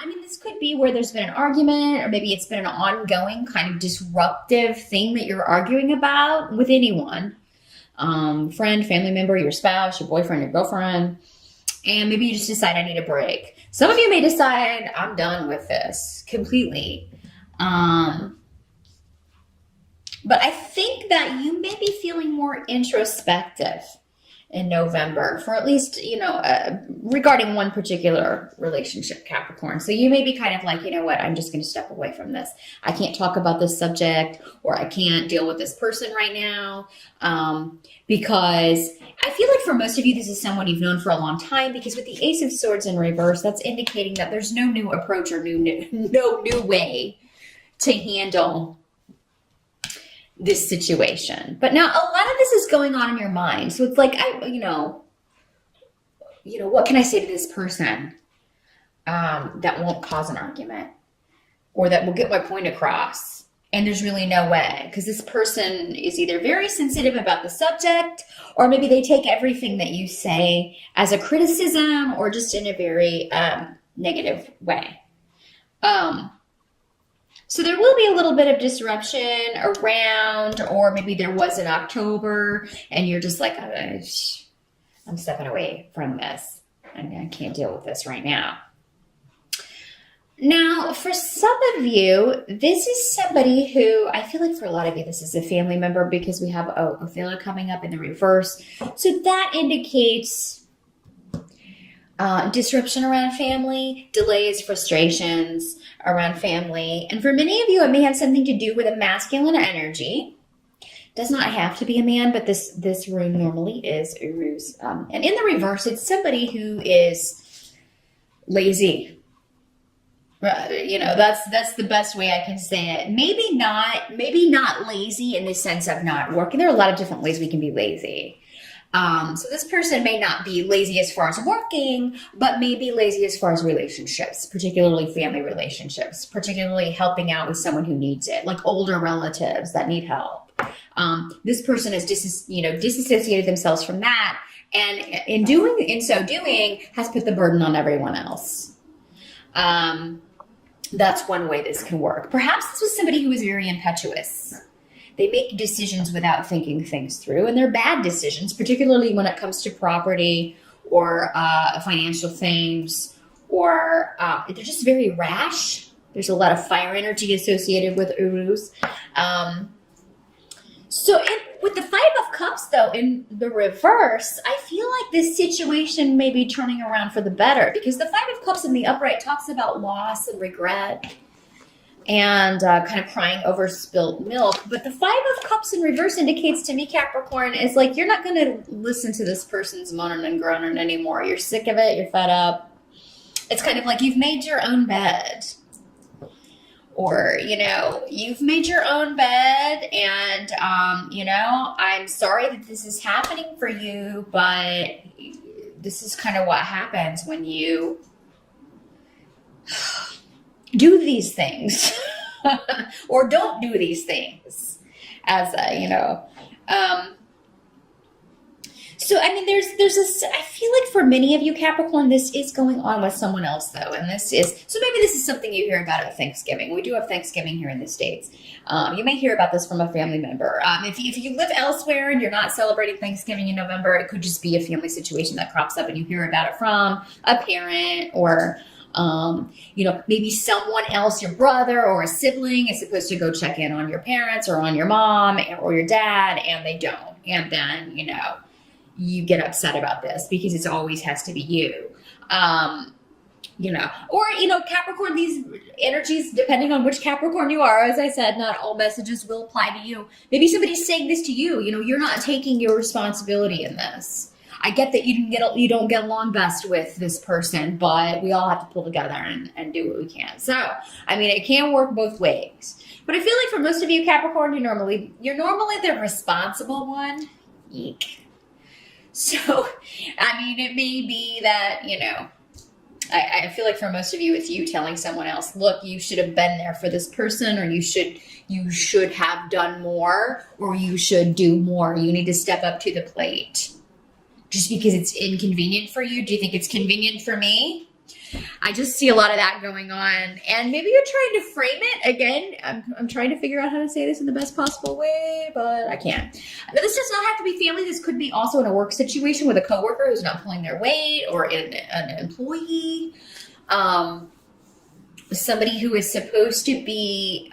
I mean, this could be where there's been an argument, or maybe it's been an ongoing kind of disruptive thing that you're arguing about with anyone. Friend, family member, your spouse, your boyfriend, your girlfriend. And maybe you just decide, I need a break. Some of you may decide, I'm done with this completely. But I think that you may be feeling more introspective in November for at least, regarding one particular relationship, Capricorn. So you may be kind of like, you know what, I'm just going to step away from this. I can't talk about this subject, or I can't deal with this person right now. Because I feel like for most of you, this is someone you've known for a long time, because with the Ace of Swords in reverse, that's indicating that there's no new approach or no new way to handle this situation. But now a lot of this is going on in your mind. So it's like, what can I say to this person that won't cause an argument, or that will get my point across? And there's really no way, because this person is either very sensitive about the subject, or maybe they take everything that you say as a criticism, or just in a very negative way. So there will be a little bit of disruption around, or maybe there was in October and you're just like, I'm stepping away from this. I can't deal with this right now. Now, for some of you, this is somebody who, I feel like for a lot of you, this is a family member, because we have Othello coming up in the reverse. So that indicates disruption around family, delays, frustrations around family. And for many of you, it may have something to do with a masculine energy. Does not have to be a man, but this rune normally is Uruz. And in the reverse, it's somebody who is lazy. That's the best way I can say it. Maybe not lazy in the sense of not working. There are a lot of different ways we can be lazy. So this person may not be lazy as far as working, but maybe lazy as far as relationships, particularly family relationships, particularly helping out with someone who needs it, like older relatives that need help. This person has disassociated themselves from that, and in so doing has put the burden on everyone else. That's one way this can work. Perhaps this was somebody who was very impetuous. They make decisions without thinking things through, and they're bad decisions, particularly when it comes to property or financial things, or they're just very rash. There's a lot of fire energy associated with Uruz. With the Five of Cups, though, in the reverse, I feel like this situation may be turning around for the better, because the Five of Cups in the upright talks about loss and regret and kind of crying over spilt milk. But the Five of Cups in reverse indicates to me, Capricorn, is like you're not going to listen to this person's moaning and groaning anymore. You're sick of it. You're fed up. It's kind of like you've made your own bed. Or, you've made your own bed, and, I'm sorry that this is happening for you, but this is kind of what happens when you do these things or don't do these things So, I mean, I feel like for many of you, Capricorn, this is going on with someone else, though. And so maybe this is something you hear about at Thanksgiving. We do have Thanksgiving here in the States. You may hear about this from a family member. If you live elsewhere and you're not celebrating Thanksgiving in November, it could just be a family situation that crops up and you hear about it from a parent, or maybe someone else, your brother or a sibling is supposed to go check in on your parents or on your mom or your dad, and they don't. And then, you get upset about this because it always has to be you. Capricorn, these energies, depending on which Capricorn you are, as I said, not all messages will apply to you. Maybe somebody's saying this to you. You're not taking your responsibility in this. I get that you don't get along best with this person, but we all have to pull together and do what we can. So, I mean, it can work both ways. But I feel like for most of you, Capricorn, you're normally the responsible one. Eek. So, I mean, it may be that, I feel like for most of you, it's you telling someone else, look, you should have been there for this person, or you should have done more, or you should do more. You need to step up to the plate. Just because it's inconvenient for you. Do you think it's convenient for me? I just see a lot of that going on. And maybe you're trying to frame it. Again, I'm trying to figure out how to say this in the best possible way, but I can't. This does not have to be family. This could be also in a work situation with a coworker who's not pulling their weight, or an employee. Somebody who is supposed to be,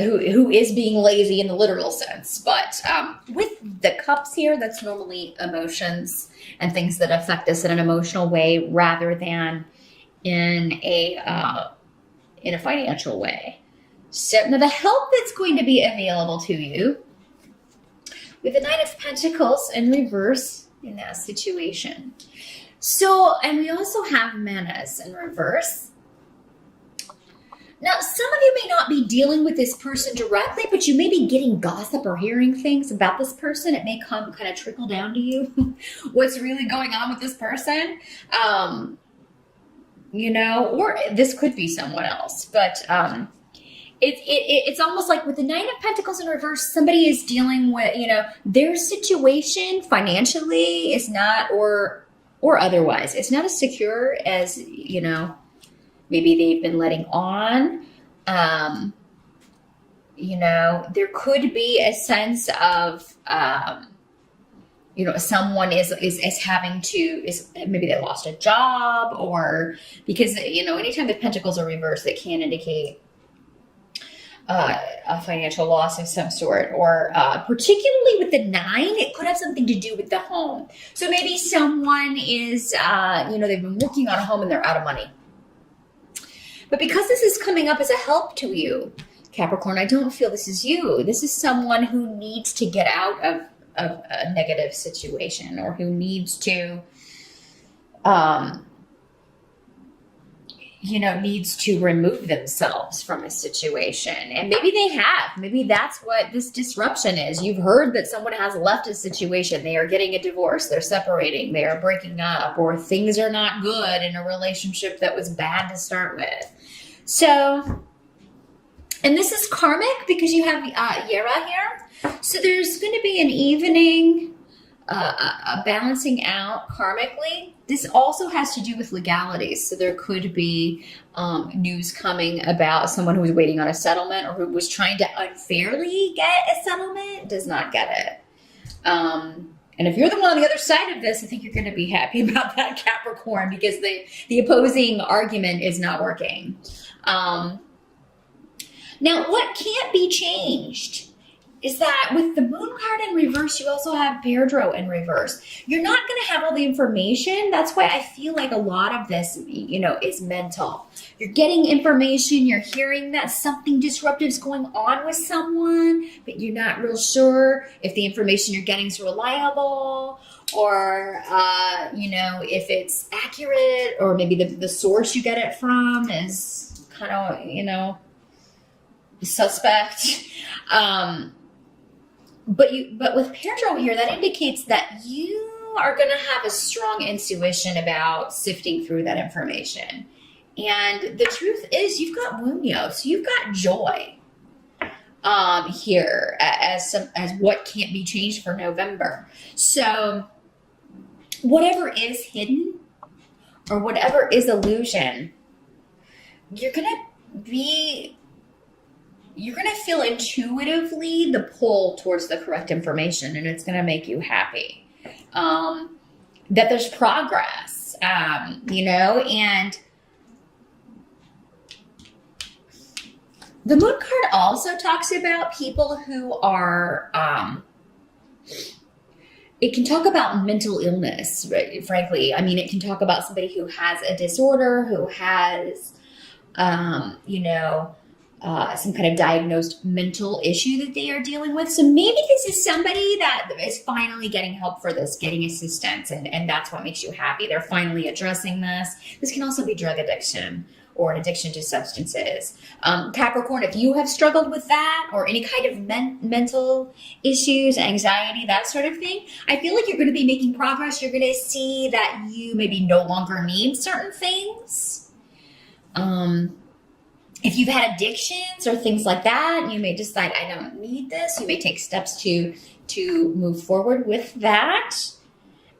who is being lazy in the literal sense. But with the cups here, that's normally emotions and things that affect us in an emotional way rather than in a financial way. So now the help that's going to be available to you with the Nine of Pentacles in reverse in that situation. So, and we also have Menace in reverse. Now, some of you may not be dealing with this person directly, but you may be getting gossip or hearing things about this person. It may come kind of trickle down to you what's really going on with this person. You know, or this could be someone else, but it's almost like with the Nine of Pentacles in reverse, somebody is dealing with, you know, their situation financially is not, or otherwise, it's not as secure as, you know, maybe they've been letting on. You know, there could be a sense of, you know, someone is having to, maybe they lost a job, or because, you know, anytime the pentacles are reversed, they can indicate a financial loss of some sort, or particularly with the 9, it could have something to do with the home. So maybe someone is, you know, they've been working on a home and they're out of money. But because this is coming up as a help to you, Capricorn, I don't feel this is you. This is someone who needs to get out of a negative situation, or who needs to, you know, needs to remove themselves from a situation. And maybe they have. Maybe that's what this disruption is. You've heard that someone has left a situation. They are getting a divorce. They're separating. They are breaking up, or things are not good in a relationship that was bad to start with. So, and this is karmic because you have Yera here. So there's going to be an evening, a balancing out karmically. This also has to do with legalities. So there could be news coming about someone who was waiting on a settlement, or who was trying to unfairly get a settlement, does not get it. And if you're the one on the other side of this, I think you're going to be happy about that, Capricorn, because the opposing argument is not working. Now, what can't be changed is that with the Moon card in reverse, you also have Pedro in reverse. You're not going to have all the information. That's why I feel like a lot of this, you know, is mental. You're getting information. You're hearing that something disruptive is going on with someone, but you're not real sure if the information you're getting is reliable, or, you know, if it's accurate, or maybe the source you get it from is kind of, you know, suspect. But with Pedro here, that indicates that you are going to have a strong intuition about sifting through that information. And the truth is, you've got Muñoz, so you've got joy here as what can't be changed for November. So whatever is hidden, or whatever is illusion, you're going to feel intuitively the pull towards the correct information, and it's going to make you happy. That there's progress, you know, and the Moon card also talks about people who are, it can talk about mental illness, right? Frankly. I mean, it can talk about somebody who has a disorder, who has, you know, some kind of diagnosed mental issue that they are dealing with. So maybe this is somebody that is finally getting help for this, getting assistance, and that's what makes you happy. They're finally addressing this. This can also be drug addiction, or an addiction to substances. Capricorn, if you have struggled with that, or any kind of mental issues, anxiety, that sort of thing, I feel like you're going to be making progress. You're going to see that you maybe no longer need certain things. If you've had addictions or things like that, you may decide, I don't need this. You may take steps to move forward with that.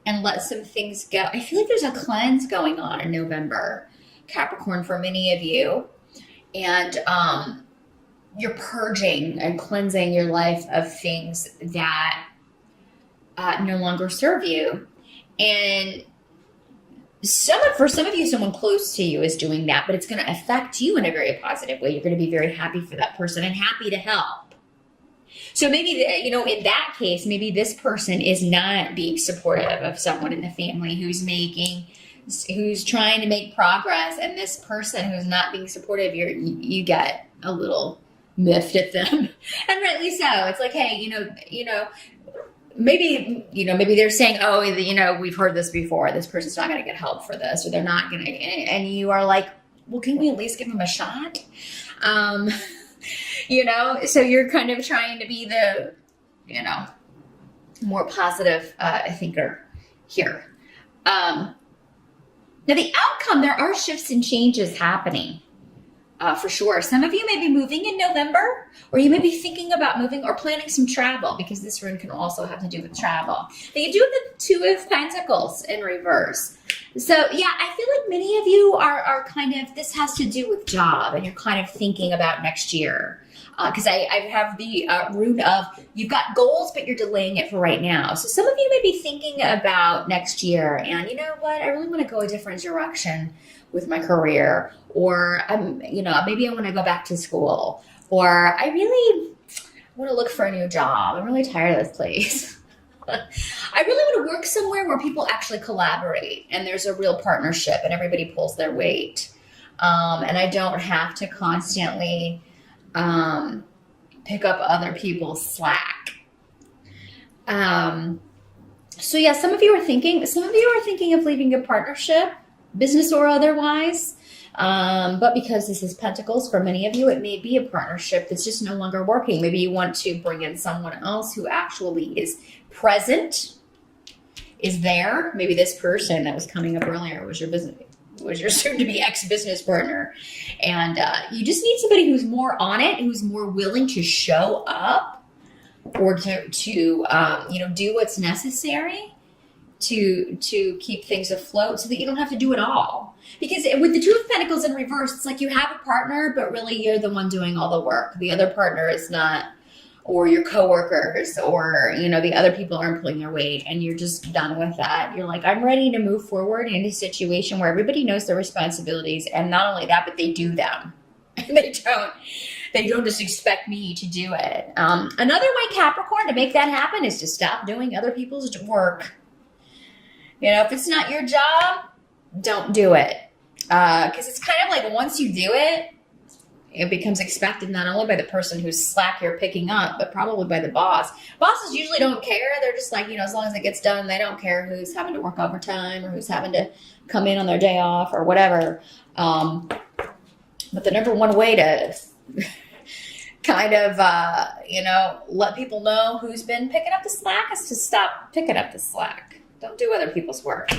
and let some things go. I feel like there's a cleanse going on in November, Capricorn, for many of you. And you're purging and cleansing your life of things that no longer serve you. And for some of you, someone close to you is doing that, but it's going to affect you in a very positive way. You're going to be very happy for that person and happy to help. So maybe, in that case, maybe this person is not being supportive of someone in the family who's trying to make progress, and this person who's not being supportive, you get a little miffed at them, and rightly so. It's like, hey, maybe they're saying, oh, we've heard this before. This person's not going to get help for this, or they're not going to, and you are like, well, can we at least give them a shot? So you're kind of trying to be the, more positive thinker here. Now the outcome, there are shifts and changes happening. For sure. Some of you may be moving in November, or you may be thinking about moving or planning some travel, because this rune can also have to do with travel. They do have the Two of Pentacles in reverse. So yeah, I feel like many of you are kind of, this has to do with job, and you're kind of thinking about next year. Because I have the rune of, you've got goals, but you're delaying it for right now. So some of you may be thinking about next year, and you know what, I really want to go a different direction with my career, or maybe I want to go back to school, or I really want to look for a new job. I'm really tired of this place. I really want to work somewhere where people actually collaborate and there's a real partnership and everybody pulls their weight. And I don't have to constantly pick up other people's slack. So yeah, some of you are thinking of leaving a partnership, business or otherwise. But because this is Pentacles, for many of you, it may be a partnership that's just no longer working. Maybe you want to bring in someone else who actually is present, is there. Maybe this person that was coming up earlier was your soon-to-be ex-business partner. And you just need somebody who's more on it, who's more willing to show up, or to do what's necessary to keep things afloat, so that you don't have to do it all. Because with the Two of Pentacles in reverse, it's like you have a partner, but really you're the one doing all the work. The other partner is not, or your coworkers, or the other people aren't pulling their weight, and you're just done with that. You're like, I'm ready to move forward in a situation where everybody knows their responsibilities, and not only that, but they do them. They don't just expect me to do it. Another way, Capricorn, to make that happen is to stop doing other people's work. If it's not your job, don't do it. Because it's kind of like, once you do it, it becomes expected not only by the person whose slack you're picking up, but probably by the boss. Bosses usually don't care. They're just like, as long as it gets done, they don't care who's having to work overtime or who's having to come in on their day off or whatever. But the number one way to kind of, let people know who's been picking up the slack is to stop picking up the slack. Don't do other people's work.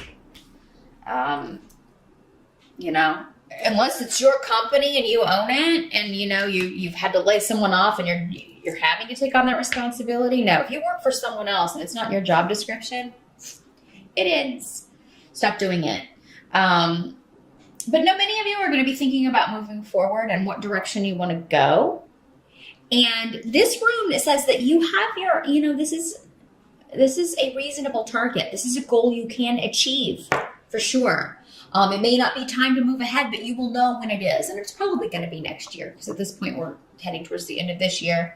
Unless it's your company and you own it, and you've had to lay someone off and you're having to take on that responsibility. No, if you work for someone else and it's not your job description, it ends. Stop doing it. But no, many of you are going to be thinking about moving forward and what direction you want to go. And this rune, it says that you have your, this is a reasonable target. This is a goal you can achieve for sure. It may not be time to move ahead, but you will know when it is. And it's probably going to be next year, because at this point we're heading towards the end of this year.